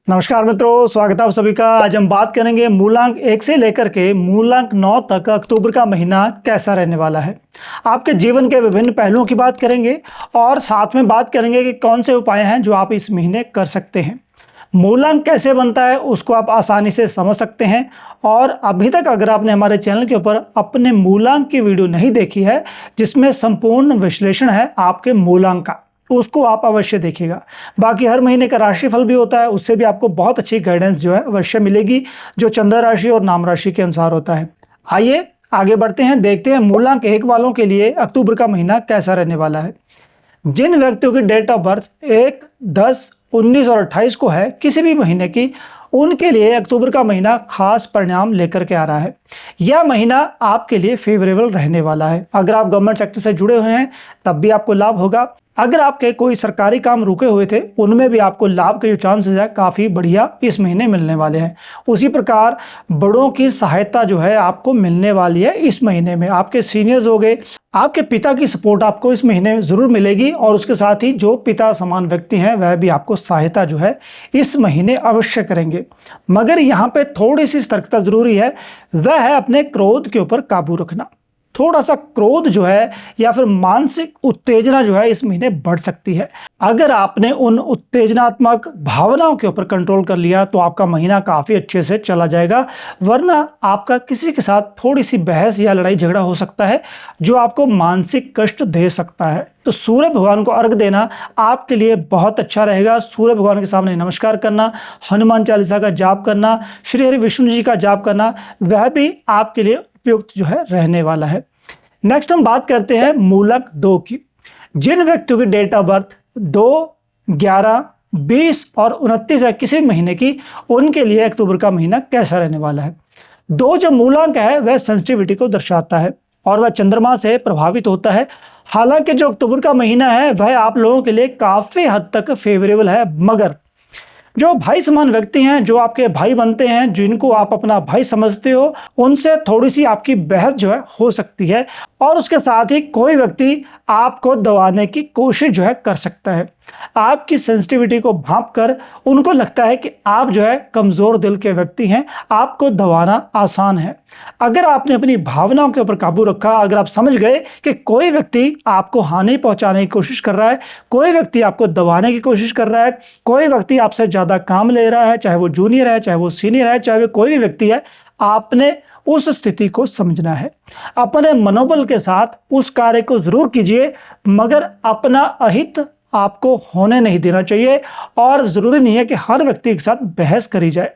नमस्कार मित्रों, स्वागत है आप सभी का। आज हम बात करेंगे मूलांक 1 से लेकर के मूलांक 9 तक अक्टूबर का महीना कैसा रहने वाला है। आपके जीवन के विभिन्न पहलुओं की बात करेंगे और साथ में बात करेंगे कि कौन से उपाय हैं जो आप इस महीने कर सकते हैं। मूलांक कैसे बनता है उसको आप आसानी से समझ सकते हैं। और अभी तक अगर आपने हमारे चैनल के ऊपर अपने मूलांक की वीडियो नहीं देखी है जिसमें संपूर्ण विश्लेषण है आपके मूलांक का, उसको आप अवश्य देखिएगा। बाकी हर महीने का राशिफल भी होता है, उससे भी आपको बहुत अच्छी गाइडेंस जो है अवश्य मिलेगी, जो चंद्र राशि और नाम राशि के अनुसार होता है। आइए आगे बढ़ते हैं, देखते हैं मूलांक 1 वालों के लिए अक्टूबर का महीना कैसा रहने वाला है। जिन व्यक्तियों की डेट ऑफ बर्थ 1, 10, 19 और 28 को है किसी भी महीने की, उनके लिए अक्टूबर का महीना खास परिणाम लेकर के आ रहा है। यह महीना आपके लिए फेवरेबल रहने वाला है। अगर आप गवर्नमेंट सेक्टर से जुड़े हुए हैं तब भी आपको लाभ होगा। अगर आपके कोई सरकारी काम रुके हुए थे उनमें भी आपको लाभ के जो चांसेस है काफ़ी बढ़िया इस महीने मिलने वाले हैं। उसी प्रकार बड़ों की सहायता जो है आपको मिलने वाली है इस महीने में। आपके सीनियर्स हो गए, आपके पिता की सपोर्ट आपको इस महीने में ज़रूर मिलेगी और उसके साथ ही जो पिता समान व्यक्ति हैं वह भी आपको सहायता जो है इस महीने अवश्य करेंगे। मगर यहाँ पे थोड़ी सी सतर्कता ज़रूरी है, वह है अपने क्रोध के ऊपर काबू रखना। थोड़ा सा क्रोध जो है या फिर मानसिक उत्तेजना जो है इस महीने बढ़ सकती है। अगर आपने उन उत्तेजनात्मक भावनाओं के ऊपर कंट्रोल कर लिया तो आपका महीना काफ़ी अच्छे से चला जाएगा, वरना आपका किसी के साथ थोड़ी सी बहस या लड़ाई झगड़ा हो सकता है जो आपको मानसिक कष्ट दे सकता है। तो सूर्य भगवान को अर्घ देना आपके लिए बहुत अच्छा रहेगा। सूर्य भगवान के सामने नमस्कार करना, हनुमान चालीसा का जाप करना, श्री हरि विष्णु जी का जाप करना, वह भी आपके लिए उपयुक्त जो है रहने वाला है। नेक्स्ट हम बात करते हैं मूलक 2 की। जिन व्यक्तियों की डेट ऑफ बर्थ 2, 11, 20 और 29 है किसी महीने की, उनके लिए अक्टूबर का महीना कैसा रहने वाला है। 2 जो मूलांक है वह सेंसिटिविटी को दर्शाता है और वह चंद्रमा से प्रभावित होता है। हालांकि जो अक्टूबर का महीना है वह आप लोगों के लिए काफी हद तक फेवरेबल है, मगर जो भाई समान व्यक्ति हैं, जो आपके भाई बनते हैं, जिनको आप अपना भाई समझते हो, उनसे थोड़ी सी आपकी बहस जो है हो सकती है और उसके साथ ही कोई व्यक्ति आपको दबाने की कोशिश जो है कर सकता है। आपकी सेंसिटिविटी को भांप कर उनको लगता है कि आप जो है कमजोर दिल के व्यक्ति हैं, आपको दबाना आसान है। अगर आपने अपनी भावनाओं के ऊपर काबू रखा, अगर आप समझ गए कि कोई व्यक्ति आपको हानि पहुंचाने की कोशिश कर रहा है, कोई व्यक्ति आपको दबाने की कोशिश कर रहा है, कोई व्यक्ति आपसे ज्यादा काम ले रहा है, चाहे वो जूनियर है, चाहे वो सीनियर है, चाहे वो कोई भी व्यक्ति है, आपने उस स्थिति को समझना है। अपने मनोबल के साथ उस कार्य को जरूर कीजिए, मगर अपना अहित आपको होने नहीं देना चाहिए। और जरूरी नहीं है कि हर व्यक्ति के साथ बहस करी जाए।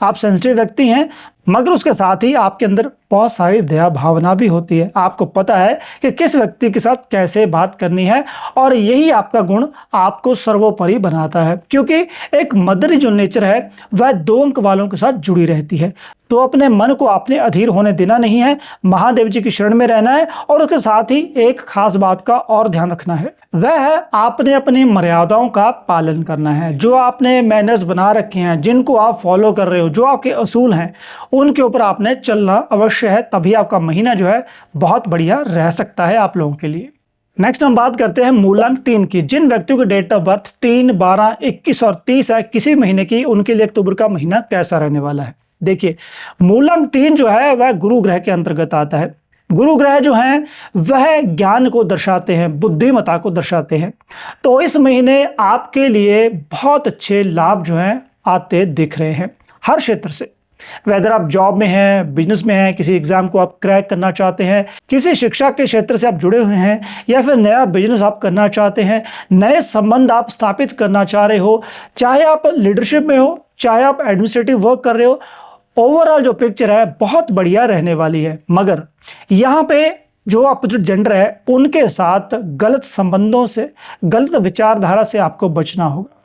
आप सेंसिटिव व्यक्ति हैं, मगर उसके साथ ही आपके अंदर बहुत सारी दया भावना भी होती है। आपको पता है कि किस व्यक्ति के साथ कैसे बात करनी है और यही आपका गुण आपको सर्वोपरि बनाता है, क्योंकि एक मदरी जो नेचर है वह 2 अंक वालों के साथ जुड़ी रहती है। तो अपने मन को आपने अधीर होने देना नहीं है, महादेव जी की शरण में रहना है और उसके साथ ही एक खास बात का और ध्यान रखना है, वह है आपने अपनी मर्यादाओं का पालन करना है। जो आपने मैनर्स बना रखे हैं, जिनको आप फॉलो कर रहे हो, जो आपके असूल हैं, उनके ऊपर आपने चलना अवश्य है, तभी आपका महीना जो है बहुत बढ़िया रह सकता है आप लोगों के लिए। नेक्स्ट हम बात करते हैं मूलांक 3 की। जिन व्यक्तियों की डेट ऑफ बर्थ 3, 12, 21 और 30 है किसी महीने की, उनके लिए अक्टूबर का महीना कैसा रहने वाला है। देखिए, मूलांक 3 जो है वह गुरु ग्रह के अंतर्गत आता है। गुरु ग्रह जो हैं वह ज्ञान को दर्शाते हैं, बुद्धिमत्ता को दर्शाते हैं। तो इस महीने आपके लिए बहुत अच्छे लाभ जो हैं आते दिख रहे हैं हर क्षेत्र से। वेदर आप जॉब में हैं, बिजनेस में हैं, किसी एग्जाम को आप क्रैक करना चाहते हैं, किसी शिक्षा के क्षेत्र से आप जुड़े हुए हैं, या फिर नया बिजनेस आप करना चाहते हैं, नए संबंध आप स्थापित करना चाह रहे हो, चाहे आप लीडरशिप में हो, चाहे आप एडमिनिस्ट्रेटिव वर्क कर रहे हो, ओवरऑल जो पिक्चर है बहुत बढ़िया रहने वाली है। मगर यहाँ पे जो अपोजिट जेंडर है उनके साथ गलत संबंधों से, गलत विचारधारा से आपको बचना होगा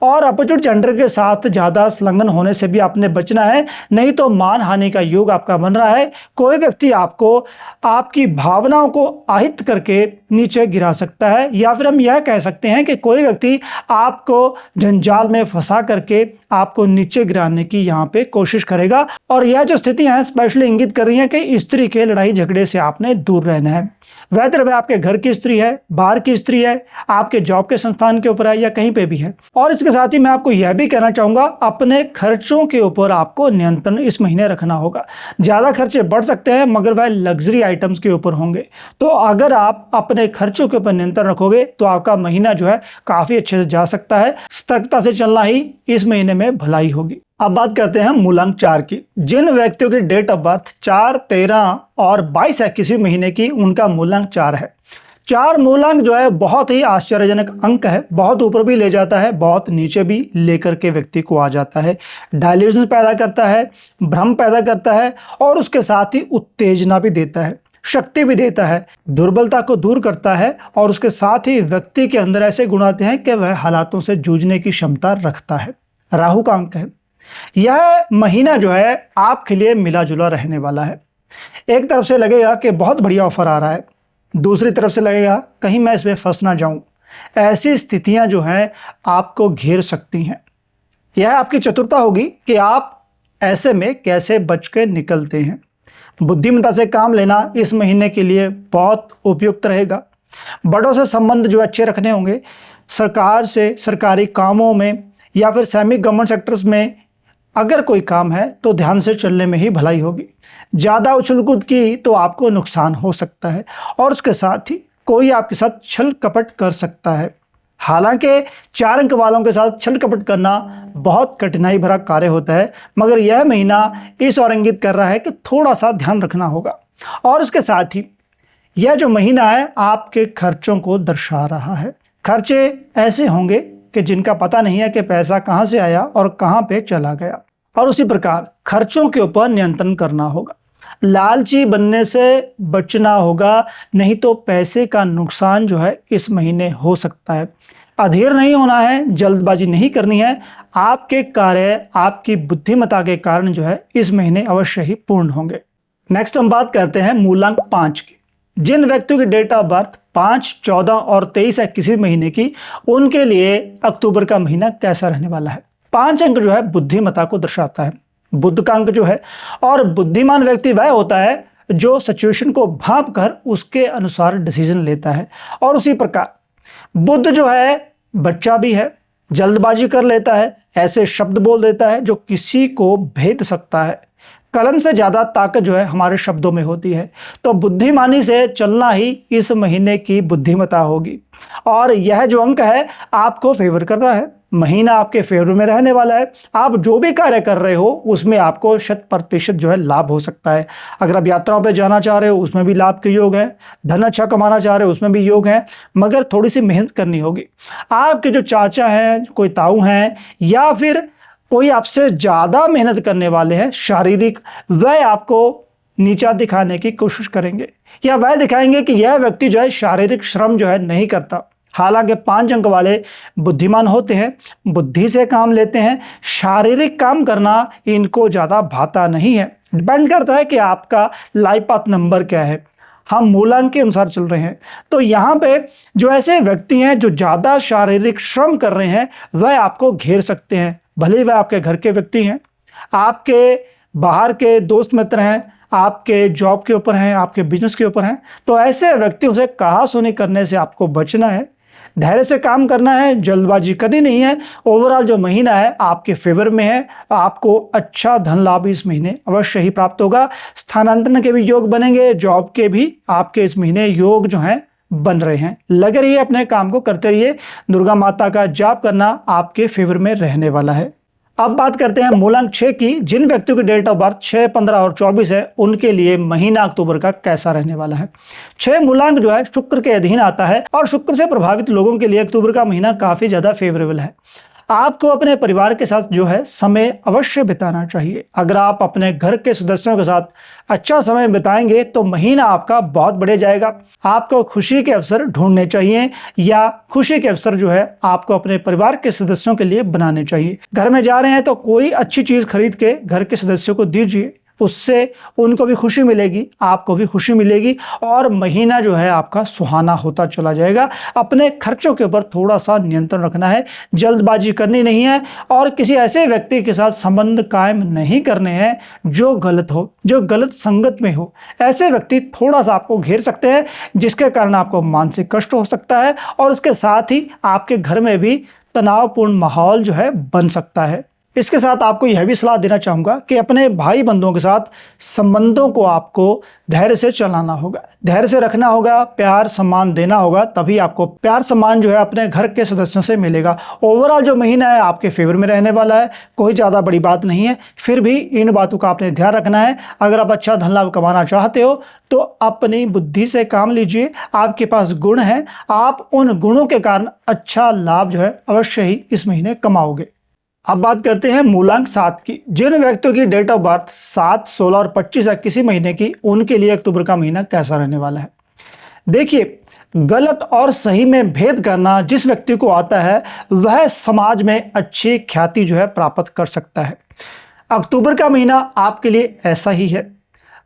और अपोजिट जेंडर के साथ ज़्यादा संलग्न होने से भी आपने बचना है, नहीं तो मान हानि का योग आपका बन रहा है। कोई व्यक्ति आपको आपकी भावनाओं को आहित करके नीचे गिरा सकता है, या फिर हम यह कह सकते हैं कि कोई व्यक्ति आपको जंजाल में फंसा करके आपको नीचे गिराने की यहाँ पे कोशिश करेगा। और यह जो स्थितियां हैं स्पेशली इंगित कर रही हैं कि स्त्री के लड़ाई झगड़े से आपने दूर रहना है। वेदर वह आपके घर की स्त्री है, बाहर की स्त्री है, आपके जॉब के संस्थान के ऊपर है या कहीं पे भी है। और इसके साथ ही मैं आपको यह भी कहना चाहूँगा, अपने खर्चों के ऊपर आपको नियंत्रण इस महीने रखना होगा। ज़्यादा खर्चे बढ़ सकते हैं मगर वह लग्जरी आइटम्स के ऊपर होंगे। तो अगर आप अपने खर्चों के ऊपर नियंत्रण रखोगे तो आपका महीना जो है काफ़ी अच्छे से जा सकता है। सतर्कता से चलना ही इस महीने में भलाई होगी। अब बात करते हैं मूलांक 4 की। जिन व्यक्तियों की डेट ऑफ बर्थ 4, 13 और 22 है किसी महीने की, उनका मूलांक 4 है। 4 मूलांक जो है बहुत ही आश्चर्यजनक अंक है, बहुत ऊपर भी ले जाता है, बहुत नीचे भी लेकर के व्यक्ति को आ जाता है। डायल्यूजन पैदा करता है, भ्रम पैदा करता है और उसके साथ ही उत्तेजना भी देता है, शक्ति भी देता है, दुर्बलता को दूर करता है और उसके साथ ही व्यक्ति के अंदर ऐसे गुण आते हैं कि वह हालातों से जूझने की क्षमता रखता है। राहु का अंक है। यह महीना जो है आपके लिए मिला जुला रहने वाला है। एक तरफ से लगेगा कि बहुत बढ़िया ऑफर आ रहा है, दूसरी तरफ से लगेगा कहीं मैं इसमें फंस ना जाऊं। ऐसी स्थितियां जो हैं आपको घेर सकती हैं। यह आपकी चतुरता होगी कि आप ऐसे में कैसे बच के निकलते हैं। बुद्धिमत्ता से काम लेना इस महीने के लिए बहुत उपयुक्त रहेगा। बड़ों से संबंध जो अच्छे रखने होंगे। सरकार से, सरकारी कामों में या फिर सेमी गवर्नमेंट सेक्टर्स में अगर कोई काम है तो ध्यान से चलने में ही भलाई होगी। ज़्यादा उछल-कूद की तो आपको नुकसान हो सकता है और उसके साथ ही कोई आपके साथ छल कपट कर सकता है। हालांकि 4 अंक वालों के साथ छल कपट करना बहुत कठिनाई भरा कार्य होता है, मगर यह महीना इस ओर इंगित कर रहा है कि थोड़ा सा ध्यान रखना होगा। और उसके साथ ही यह जो महीना है आपके खर्चों को दर्शा रहा है। खर्चे ऐसे होंगे कि जिनका पता नहीं है कि पैसा कहां से आया और कहां पे चला गया। और उसी प्रकार खर्चों के ऊपर नियंत्रण करना होगा। लालची बनने से बचना होगा, नहीं तो पैसे का नुकसान जो है इस महीने हो सकता है। अधीर नहीं होना है, जल्दबाजी नहीं करनी है। आपके कार्य आपकी बुद्धिमत्ता के कारण जो है इस महीने अवश्य ही पूर्ण होंगे। नेक्स्ट हम बात करते हैं मूलांक 5 की। जिन व्यक्तियों की डेट ऑफ बर्थ 5, 14 और 23 है किसी महीने की, उनके लिए अक्टूबर का महीना कैसा रहने वाला है। 5 अंक जो है बुद्धिमत्ता को दर्शाता है, बुद्ध का अंक जो है। और बुद्धिमान व्यक्ति वह होता है जो सिचुएशन को भांप कर उसके अनुसार डिसीजन लेता है। और उसी प्रकार बुद्ध जो है बच्चा भी है, जल्दबाजी कर लेता है, ऐसे शब्द बोल देता है जो किसी को भेद सकता है। कलम से ज़्यादा ताकत जो है हमारे शब्दों में होती है। तो बुद्धिमानी से चलना ही इस महीने की बुद्धिमत्ता होगी। और यह जो अंक है आपको फेवर कर रहा है, महीना आपके फेवर में रहने वाला है। आप जो भी कार्य कर रहे हो उसमें आपको 100% जो है लाभ हो सकता है। अगर आप यात्राओं पे जाना चाह रहे हो उसमें भी लाभ के योग है, धन अच्छा कमाना चाह रहे हो उसमें भी योग है, मगर थोड़ी सी मेहनत करनी होगी। आपके जो चाचा हैं, कोई ताऊ हैं या फिर कोई आपसे ज़्यादा मेहनत करने वाले हैं शारीरिक, वह आपको नीचा दिखाने की कोशिश करेंगे या वह दिखाएंगे कि यह व्यक्ति जो है शारीरिक श्रम जो है नहीं करता। हालांकि 5 अंक वाले बुद्धिमान होते हैं, बुद्धि से काम लेते हैं, शारीरिक काम करना इनको ज़्यादा भाता नहीं है। डिपेंड करता है कि आपका लाइफ पाथ नंबर क्या है। हम मूलांक के अनुसार चल रहे हैं। तो यहाँ पे जो ऐसे व्यक्ति हैं जो ज़्यादा शारीरिक श्रम कर रहे हैं वह आपको घेर सकते हैं। भले ही वह आपके घर के व्यक्ति हैं, आपके बाहर के दोस्त मित्र हैं, आपके जॉब के ऊपर हैं, आपके बिजनेस के ऊपर हैं, तो ऐसे व्यक्तियों से कहा सुनी करने से आपको बचना है। धैर्य से काम करना है, जल्दबाजी करनी नहीं है। ओवरऑल जो महीना है आपके फेवर में है, आपको अच्छा धन लाभ इस महीने अवश्य ही प्राप्त होगा। स्थानांतरण के भी योग बनेंगे, जॉब के भी आपके इस महीने योग जो हैं बन रहे हैं। लगे रहिए, अपने काम को करते रहिए। दुर्गा माता का जाप करना आपके फेवर में रहने वाला है। अब बात करते हैं मूलांक 6 की। जिन व्यक्तियों की डेट ऑफ बर्थ 6, 15 और 24 है उनके लिए महीना अक्टूबर का कैसा रहने वाला है। 6 मूलांक जो है शुक्र के अधीन आता है और शुक्र से प्रभावित लोगों के लिए अक्टूबर का महीना काफी ज्यादा फेवरेबल है। आपको अपने परिवार के साथ जो है समय अवश्य बिताना चाहिए। अगर आप अपने घर के सदस्यों के साथ अच्छा समय बिताएंगे तो महीना आपका बहुत बढ़ जाएगा। आपको खुशी के अवसर ढूंढने चाहिए या खुशी के अवसर जो है आपको अपने परिवार के सदस्यों के लिए बनाने चाहिए। घर में जा रहे हैं तो कोई अच्छी चीज खरीद के घर के सदस्यों को दीजिए, उससे उनको भी खुशी मिलेगी, आपको भी खुशी मिलेगी और महीना जो है आपका सुहाना होता चला जाएगा। अपने खर्चों के ऊपर थोड़ा सा नियंत्रण रखना है, जल्दबाजी करनी नहीं है और किसी ऐसे व्यक्ति के साथ संबंध कायम नहीं करने हैं जो गलत हो, जो गलत संगत में हो। ऐसे व्यक्ति थोड़ा सा आपको घेर सकते हैं जिसके कारण आपको मानसिक कष्ट हो सकता है और उसके साथ ही आपके घर में भी तनावपूर्ण माहौल जो है बन सकता है। इसके साथ आपको यह भी सलाह देना चाहूँगा कि अपने भाई बंधुओं के साथ संबंधों को आपको धैर्य से चलाना होगा, धैर्य से रखना होगा, प्यार सम्मान देना होगा, तभी आपको प्यार सम्मान जो है अपने घर के सदस्यों से मिलेगा। ओवरऑल जो महीना है आपके फेवर में रहने वाला है, कोई ज़्यादा बड़ी बात नहीं है, फिर भी इन बातों का आपने ध्यान रखना है। अगर आप अच्छा धन लाभ कमाना चाहते हो तो अपनी बुद्धि से काम लीजिए, आपके पास गुण है, आप उन गुणों के कारण अच्छा लाभ जो है अवश्य ही इस महीने कमाओगे। अब बात करते हैं मूलांक 7 की। जिन व्यक्तियों की डेट ऑफ बर्थ 7, 16 और 25 है किसी महीने की, उनके लिए अक्टूबर का महीना कैसा रहने वाला है। देखिए, गलत और सही में भेद करना जिस व्यक्ति को आता है वह समाज में अच्छी ख्याति जो है प्राप्त कर सकता है। अक्टूबर का महीना आपके लिए ऐसा ही है।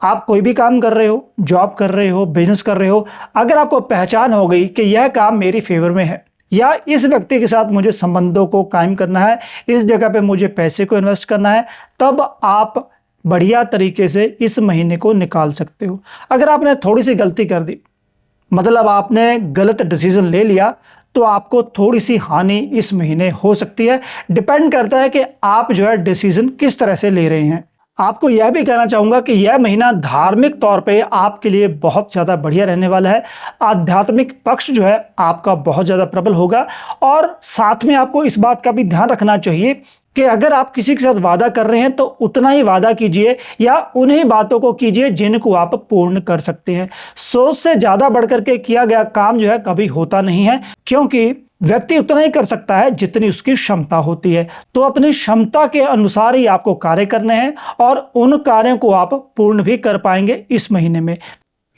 आप कोई भी काम कर रहे हो, जॉब कर रहे हो, बिजनेस कर रहे हो, अगर आपको पहचान हो गई कि यह काम मेरी फेवर में है या इस व्यक्ति के साथ मुझे संबंधों को कायम करना है, इस जगह पे मुझे पैसे को इन्वेस्ट करना है, तब आप बढ़िया तरीके से इस महीने को निकाल सकते हो। अगर आपने थोड़ी सी गलती कर दी, मतलब आपने गलत डिसीजन ले लिया, तो आपको थोड़ी सी हानि इस महीने हो सकती है। डिपेंड करता है कि आप जो है डिसीजन किस तरह से ले रहे हैं। आपको यह भी कहना चाहूंगा कि यह महीना धार्मिक तौर पे आपके लिए बहुत ज़्यादा बढ़िया रहने वाला है। आध्यात्मिक पक्ष जो है आपका बहुत ज़्यादा प्रबल होगा, और साथ में आपको इस बात का भी ध्यान रखना चाहिए कि अगर आप किसी के साथ वादा कर रहे हैं तो उतना ही वादा कीजिए या उन्हीं बातों को कीजिए जिनको आप पूर्ण कर सकते हैं। सोच से ज़्यादा बढ़कर के किया गया काम जो है कभी होता नहीं है, क्योंकि व्यक्ति उतना ही कर सकता है जितनी उसकी क्षमता होती है। तो अपनी क्षमता के अनुसार ही आपको कार्य करने हैं और उन कार्यों को आप पूर्ण भी कर पाएंगे इस महीने में।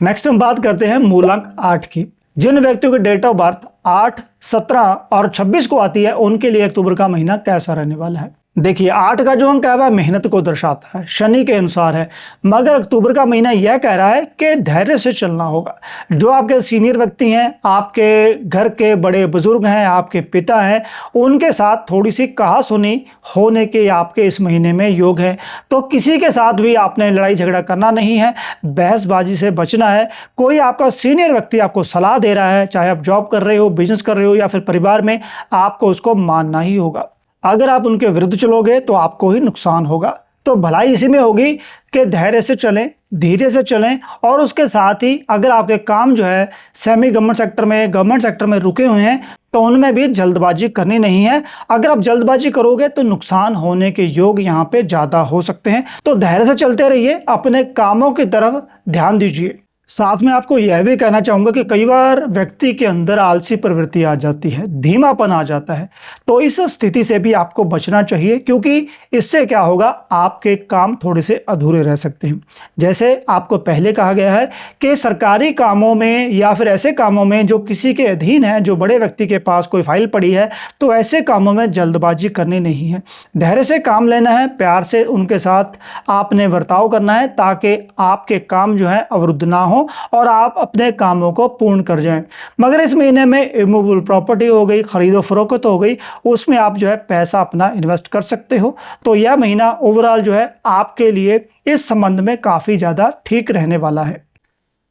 नेक्स्ट हम बात करते हैं मूलांक 8 की। जिन व्यक्तियों की डेट ऑफ बर्थ 8, 17 और 26 को आती है, उनके लिए अक्टूबर का महीना कैसा रहने वाला है। देखिए, 8 का जो अंक है वह मेहनत को दर्शाता है, शनि के अनुसार है, मगर अक्टूबर का महीना यह कह रहा है कि धैर्य से चलना होगा। जो आपके सीनियर व्यक्ति हैं, आपके घर के बड़े बुजुर्ग हैं, आपके पिता हैं, उनके साथ थोड़ी सी कहासुनी होने के आपके इस महीने में योग है। तो किसी के साथ भी आपने लड़ाई झगड़ा करना नहीं है, बहसबाजी से बचना है। कोई आपका सीनियर व्यक्ति आपको सलाह दे रहा है, चाहे आप जॉब कर रहे हो, बिजनेस कर रहे हो या फिर परिवार में, आपको उसको मानना ही होगा। अगर आप उनके विरुद्ध चलोगे तो आपको ही नुकसान होगा। तो भलाई इसी में होगी कि धैर्य से चलें, धीरे से चलें, और उसके साथ ही अगर आपके काम जो है सेमी गवर्नमेंट सेक्टर में, गवर्नमेंट सेक्टर में रुके हुए हैं, तो उनमें भी जल्दबाजी करनी नहीं है। अगर आप जल्दबाजी करोगे तो नुकसान होने के योग यहाँ पे ज्यादा हो सकते हैं। तो धैर्य से चलते रहिए, अपने कामों की तरफ ध्यान दीजिए। साथ में आपको यह भी कहना चाहूंगा कि कई बार व्यक्ति के अंदर आलसी प्रवृत्ति आ जाती है, धीमापन आ जाता है। तो इस स्थिति से भी आपको बचना चाहिए, क्योंकि इससे क्या होगा, आपके काम थोड़े से अधूरे रह सकते हैं। जैसे आपको पहले कहा गया है कि सरकारी कामों में या फिर ऐसे कामों में जो किसी के अधीन है, जो बड़े व्यक्ति के पास कोई फाइल पड़ी है, तो ऐसे कामों में जल्दबाजी करनी नहीं है। धैर्य से काम लेना है, प्यार से उनके साथ आपने बर्ताव करना है, ताकि आपके काम जो है अवरुद्ध ना हो और आप अपने कामों को पूर्ण कर जाएं। मगर इस महीने में इमूवेबल प्रॉपर्टी हो गई, खरीदो फरोख्त हो गई, उसमें आप जो है पैसा अपना इन्वेस्ट कर सकते हो। तो यह महीना ओवरऑल जो है आपके लिए इस संबंध में काफी ज्यादा ठीक रहने वाला है।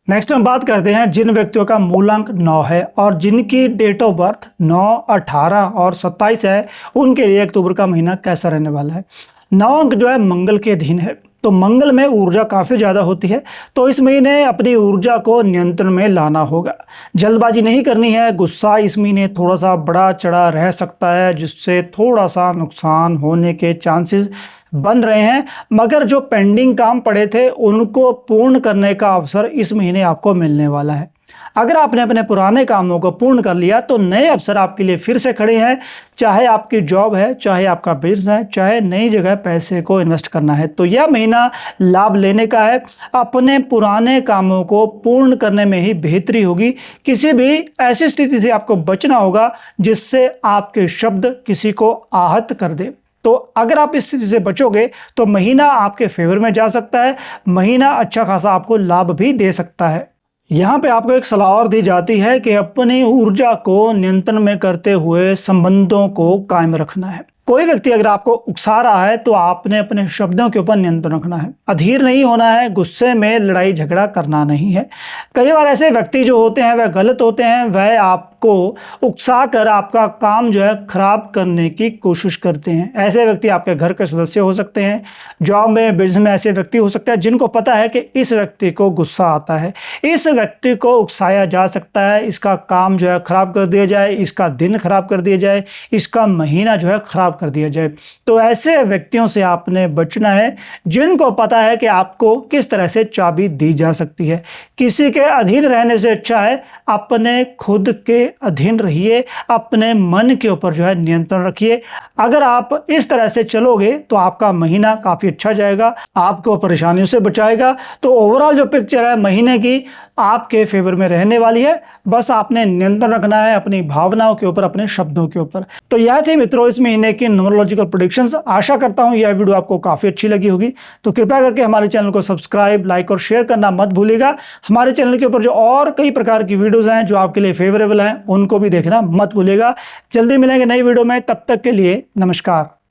नेक्स्ट हम बात करते हैं जिन व्यक्तियों का मूलांक 9 है और जिनकी डेट ऑफ बर्थ 9, 18 और 27 है, उनके लिए अक्टूबर का महीना कैसा रहने वाला है। 9 अंक जो है मंगल के अधीन है, तो मंगल में ऊर्जा काफ़ी ज़्यादा होती है। तो इस महीने अपनी ऊर्जा को नियंत्रण में लाना होगा, जल्दबाजी नहीं करनी है। गुस्सा इस महीने थोड़ा सा बड़ा चढ़ा रह सकता है, जिससे थोड़ा सा नुकसान होने के चांसेस बन रहे हैं। मगर जो पेंडिंग काम पड़े थे उनको पूर्ण करने का अवसर इस महीने आपको मिलने वाला है। अगर आपने अपने पुराने कामों को पूर्ण कर लिया तो नए अवसर आपके लिए फिर से खड़े हैं, चाहे आपकी जॉब है, चाहे आपका बिजनेस है, चाहे नई जगह पैसे को इन्वेस्ट करना है। तो यह महीना लाभ लेने का है। अपने पुराने कामों को पूर्ण करने में ही बेहतरी होगी। किसी भी ऐसी स्थिति से आपको बचना होगा जिससे आपके शब्द किसी को आहत कर दे। तो अगर आप इस स्थिति से बचोगे तो महीना आपके फेवर में जा सकता है, महीना अच्छा खासा आपको लाभ भी दे सकता है। यहाँ पे आपको एक सलाह और दी जाती है कि अपनी ऊर्जा को नियंत्रण में करते हुए संबंधों को कायम रखना है। कोई व्यक्ति अगर आपको उकसा रहा है तो आपने अपने शब्दों के ऊपर नियंत्रण रखना है, अधीर नहीं होना है, गुस्से में लड़ाई झगड़ा करना नहीं है। कई बार ऐसे व्यक्ति जो होते हैं वह गलत होते हैं, वह आप आपको उकसाकर आपका काम जो है खराब करने की कोशिश करते हैं। ऐसे व्यक्ति आपके घर के सदस्य हो सकते हैं, जॉब में, बिजनेस में ऐसे व्यक्ति हो सकते हैं जिनको पता है कि इस व्यक्ति को गुस्सा आता है, इस व्यक्ति को उकसाया जा सकता है, इसका काम जो है खराब कर दिया जाए, इसका दिन खराब कर दिया जाए, इसका महीना जो है खराब कर दिया जाए। तो ऐसे व्यक्तियों से आपने बचना है जिनको पता है कि आपको किस तरह से चाबी दी जा सकती है। किसी के अधीन रहने से अच्छा है अपने खुद के अधीन रहिए, अपने मन के ऊपर जो है नियंत्रण रखिए। अगर आप इस तरह से चलोगे तो आपका महीना काफी अच्छा जाएगा, आपको परेशानियों से बचाएगा। तो ओवरऑल जो पिक्चर है महीने की आपके फेवर में रहने वाली है। बस आपने नियंत्रण रखना है अपनी भावनाओं के ऊपर, अपने शब्दों के ऊपर। तो यह थी मित्रों इस महीने की न्यूमरोलॉजिकल प्रेडिक्शंस। आशा करता हूं यह वीडियो आपको काफी अच्छी लगी होगी। तो कृपया करके हमारे चैनल को सब्सक्राइब, लाइक और शेयर करना मत भूलिएगा। हमारे चैनल के ऊपर जो और कई प्रकार की वीडियोज हैं जो आपके लिए फेवरेबल हैं उनको भी देखना मत भूलिएगा। जल्दी मिलेंगे नई वीडियो में, तब तक के लिए नमस्कार।